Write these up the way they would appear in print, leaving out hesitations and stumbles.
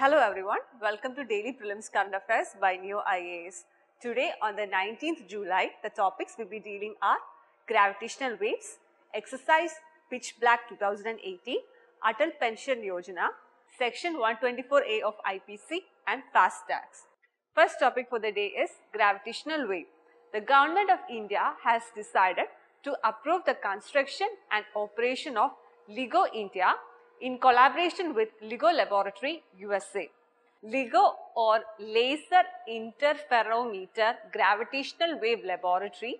Hello everyone, welcome to Daily Prelims Current Affairs by Ekam IAS. Today on the 19th July, the topics we'll be dealing are gravitational waves, exercise pitch black 2018, Atal Pension Yogena, section 124A of IPC and fast tags. First topic for the day is gravitational wave. The government of India has decided to approve the construction and operation of LIGO India in collaboration with LIGO Laboratory, USA. LIGO or Laser Interferometer Gravitational Wave Laboratory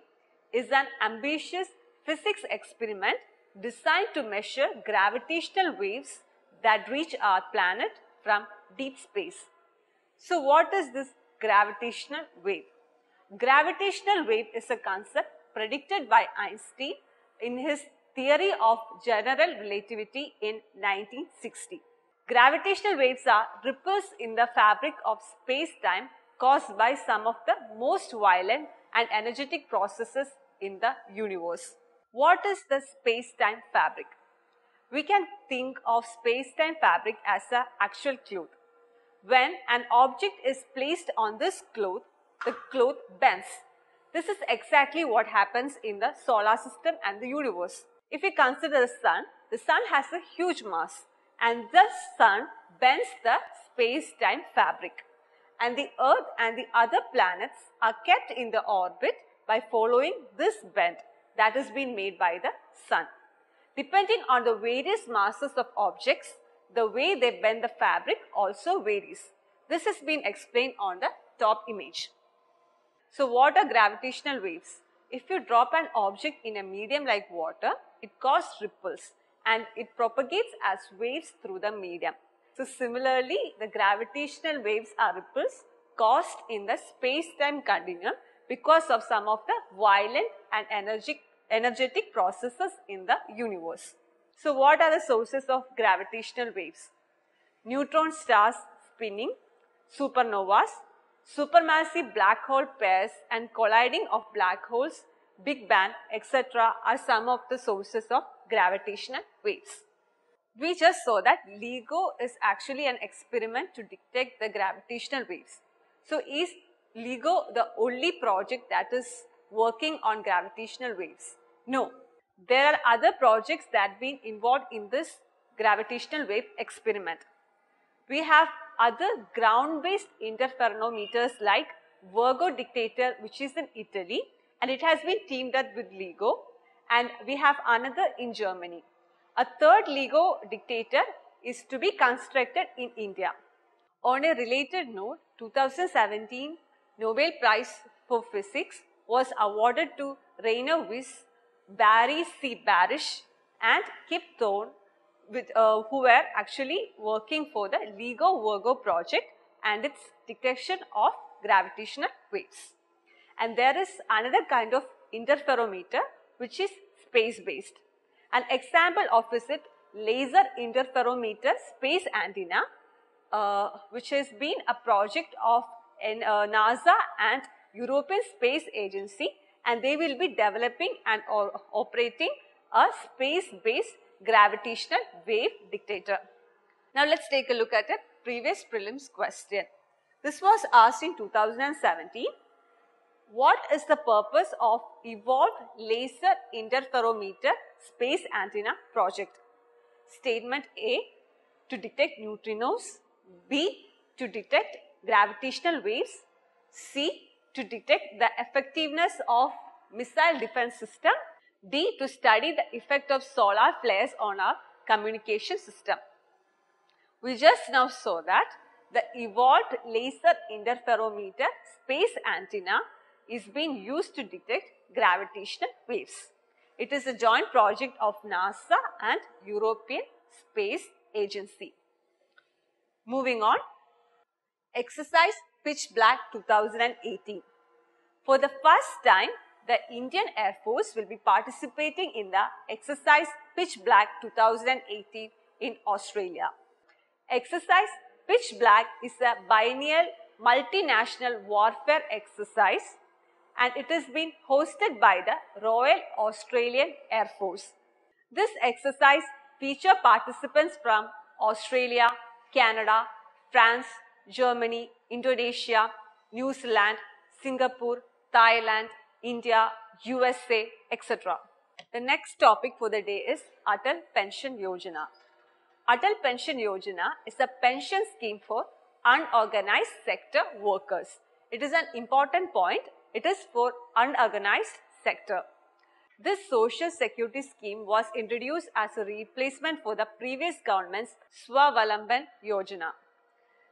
is an ambitious physics experiment designed to measure gravitational waves that reach our planet from deep space. So what is this gravitational wave? Gravitational wave is a concept predicted by Einstein in his theory of general relativity in 1960. Gravitational waves are ripples in the fabric of space-time caused by some of the most violent and energetic processes in the universe. What is the space-time fabric? We can think of space-time fabric as an actual cloth. When an object is placed on this cloth, the cloth bends. This is exactly what happens in the solar system and the universe. If we consider the sun has a huge mass and the sun bends the space-time fabric, and the earth and the other planets are kept in the orbit by following this bend that has been made by the sun. Depending on the various masses of objects, the way they bend the fabric also varies. This has been explained on the top image. So what are gravitational waves? If you drop an object in a medium like water, it causes ripples and it propagates as waves through the medium. So similarly, the gravitational waves are ripples caused in the space-time continuum because of some of the violent and energetic processes in the universe. So what are the sources of gravitational waves? Neutron stars spinning, supernovas, supermassive black hole pairs and colliding of black holes, Big Bang, etc. are some of the sources of gravitational waves. We just saw that LIGO is actually an experiment to detect the gravitational waves. So is LIGO the only project that is working on gravitational waves? No. There are other projects that have been involved in this gravitational wave experiment. We have other ground-based interferometers like Virgo Detector, which is in Italy, and it has been teamed up with LIGO, and we have another in Germany. A third LIGO detector is to be constructed in India. On a related note, 2017 Nobel Prize for Physics was awarded to Rainer Weiss, Barry C. Barish, and Kip Thorne, who were actually working for the LIGO Virgo project and its detection of gravitational waves. And there is another kind of interferometer which is space-based. An example of is laser interferometer space antenna, which has been a project of NASA and European Space Agency, and they will be developing and operating a space-based gravitational wave detector. Now let's take a look at a previous prelims question. This was asked in 2017. What is the purpose of Evolved Laser Interferometer Space Antenna Project? Statement A, to detect neutrinos. B, to detect gravitational waves. C, to detect the effectiveness of missile defense system. D, to study the effect of solar flares on our communication system. We just now saw that the Evolved Laser Interferometer Space Antenna is being used to detect gravitational waves. It is a joint project of NASA and European Space Agency. Moving on, exercise Pitch Black 2018. For the first time, the Indian Air Force will be participating in the exercise Pitch Black 2018 in Australia. Exercise Pitch Black is a biennial multinational warfare exercise, and it has been hosted by the Royal Australian Air Force. This exercise features participants from Australia, Canada, France, Germany, Indonesia, New Zealand, Singapore, Thailand, India, USA, etc. The next topic for the day is Atal Pension Yojana. Atal Pension Yojana is a pension scheme for unorganized sector workers. It is an important point. It is for unorganized sector. This social security scheme was introduced as a replacement for the previous government's Swavalamban Yojana.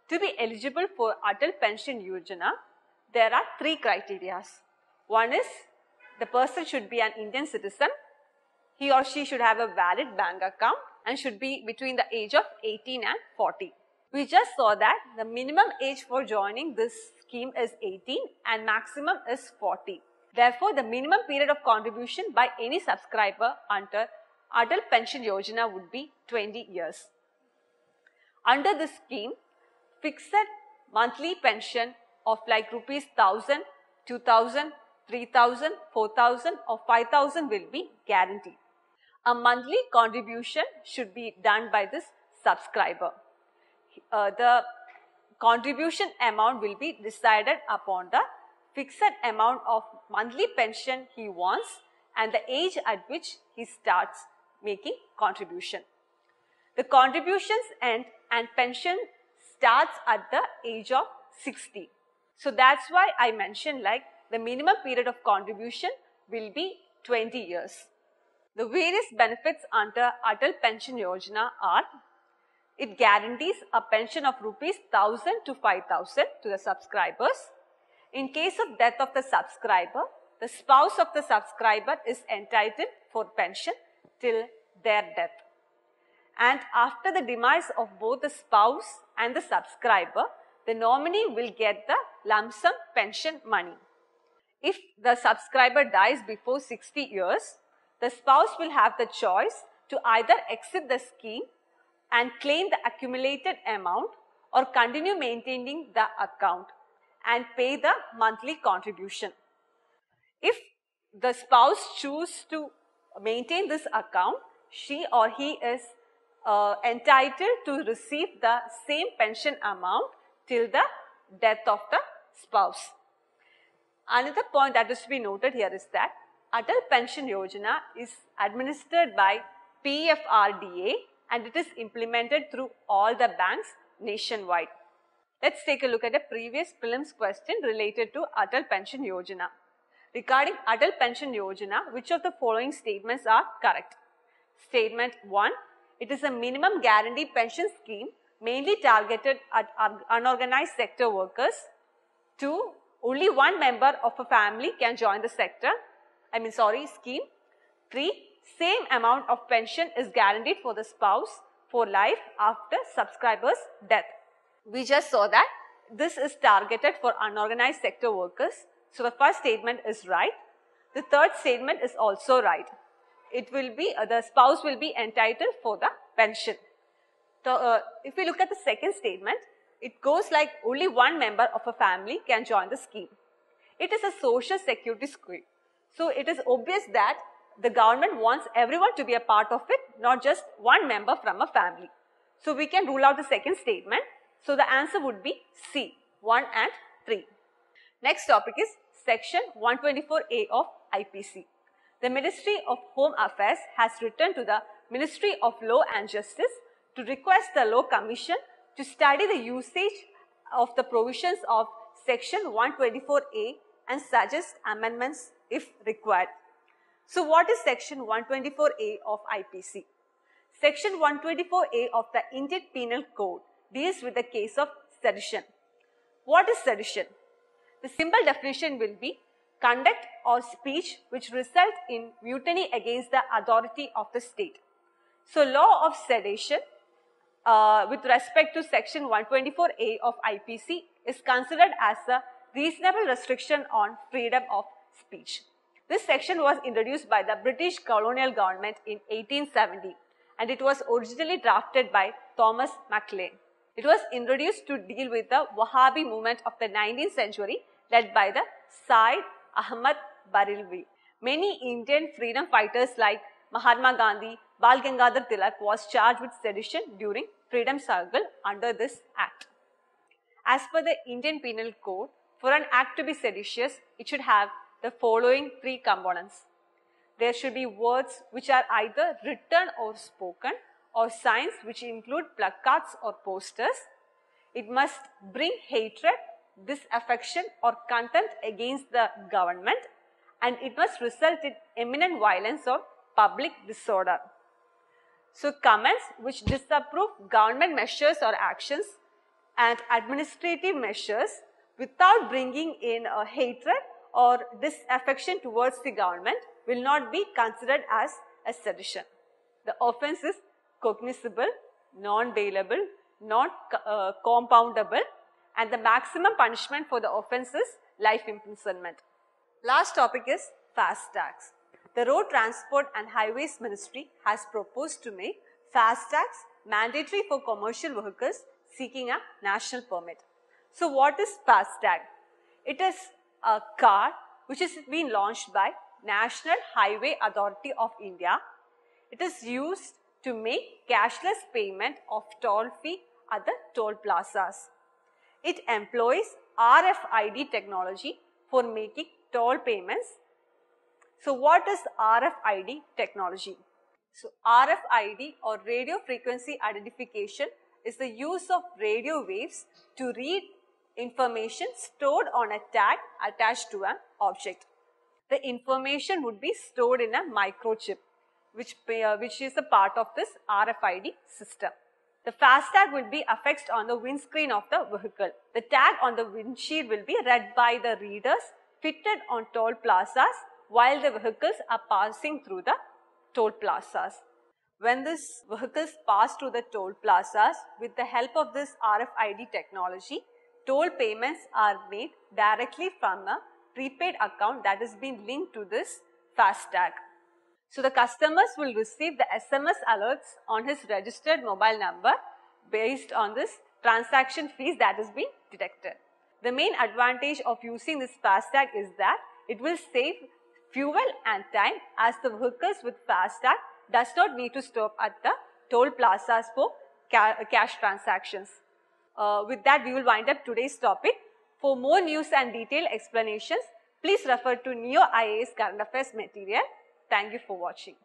To be eligible for Atal Pension Yojana, there are three criteria. One is the person should be an Indian citizen. He or she should have a valid bank account and should be between the age of 18 and 40. We just saw that the minimum age for joining this scheme is 18 and maximum is 40. Therefore, the minimum period of contribution by any subscriber under Atal Pension Yojana would be 20 years. Under this scheme, fixed monthly pension of like rupees 1000, 2000, 3000, 4000 or 5000 will be guaranteed. A monthly contribution should be done by this subscriber. The contribution amount will be decided upon the fixed amount of monthly pension he wants and the age at which he starts making contribution. The contributions end and pension starts at the age of 60. So that's why I mentioned like the minimum period of contribution will be 20 years. The various benefits under Atal Pension Yojana are: it guarantees a pension of rupees 1000 to 5000 to the subscribers. In case of death of the subscriber, the spouse of the subscriber is entitled for pension till their death. And after the demise of both the spouse and the subscriber, the nominee will get the lump sum pension money. If the subscriber dies before 60 years, the spouse will have the choice to either exit the scheme and claim the accumulated amount or continue maintaining the account and pay the monthly contribution. If the spouse chooses to maintain this account, she or he is entitled to receive the same pension amount till the death of the spouse. Another point that is to be noted here is that Atal Pension Yojana is administered by PFRDA and it is implemented through all the banks nationwide. Let's take a look at a previous prelims question related to Atal Pension Yojana. Regarding Atal Pension Yojana, which of the following statements are correct? Statement 1. It is a minimum guarantee pension scheme mainly targeted at unorganized sector workers. 2. Only one member of a family can join the scheme. 3. Same amount of pension is guaranteed for the spouse for life after subscriber's death. We just saw that this is targeted for unorganized sector workers. So the first statement is right. The third statement is also right. It will be, the spouse will be entitled for the pension. So if we look at the second statement, it goes like only one member of a family can join the scheme. It is a social security scheme. So it is obvious that the government wants everyone to be a part of it, not just one member from a family. So we can rule out the second statement. So the answer would be C, 1 and 3. Next topic is section 124A of IPC. The Ministry of Home Affairs has written to the Ministry of Law and Justice to request the Law Commission to study the usage of the provisions of section 124A and suggest amendments if required. So what is section 124A of IPC? Section 124A of the Indian Penal Code deals with the case of sedition. What is sedition? The simple definition will be conduct or speech which result in mutiny against the authority of the state. So law of sedition with respect to section 124A of IPC is considered as a reasonable restriction on freedom of speech. This section was introduced by the British colonial government in 1870 and it was originally drafted by Thomas Maclean. It was introduced to deal with the Wahhabi movement of the 19th century led by the Syed Ahmad Barilwi. Many Indian freedom fighters like Mahatma Gandhi, Bal Gangadhar Tilak was charged with sedition during freedom struggle under this act. As per the Indian Penal Code, for an act to be seditious, it should have the following three components. There should be words which are either written or spoken, or signs which include placards or posters. It must bring hatred, disaffection or contempt against the government, and it must result in imminent violence or public disorder. So comments which disapprove government measures or actions and administrative measures without bringing in a hatred or disaffection towards the government will not be considered as a sedition. The offence is cognizable, non-bailable, not compoundable, and the maximum punishment for the offence is life imprisonment. Last topic is fast tags. The Road Transport and Highways Ministry has proposed to make fast tags mandatory for commercial vehicles seeking a national permit. So what is fast tag? It is a card which has been launched by National Highway Authority of India. It is used to make cashless payment of toll fee at the toll plazas. It employs RFID technology for making toll payments. So what is RFID technology? So RFID or radio frequency identification is the use of radio waves to read information stored on a tag attached to an object. The information would be stored in a microchip, which is a part of this RFID system. The fast tag will be affixed on the windscreen of the vehicle. The tag on the windshield will be read by the readers fitted on toll plazas while the vehicles are passing through the toll plazas. When these vehicles pass through the toll plazas, with the help of this RFID technology, toll payments are made directly from a prepaid account that has been linked to this fast tag. So the customers will receive the SMS alerts on his registered mobile number based on this transaction fees that has been detected. The main advantage of using this fast tag is that it will save fuel and time, as the vehicles with fast tag does not need to stop at the toll plazas for cash transactions. With that, we will wind up today's topic. For more news and detailed explanations, please refer to Neo IAS Current Affairs material. Thank you for watching.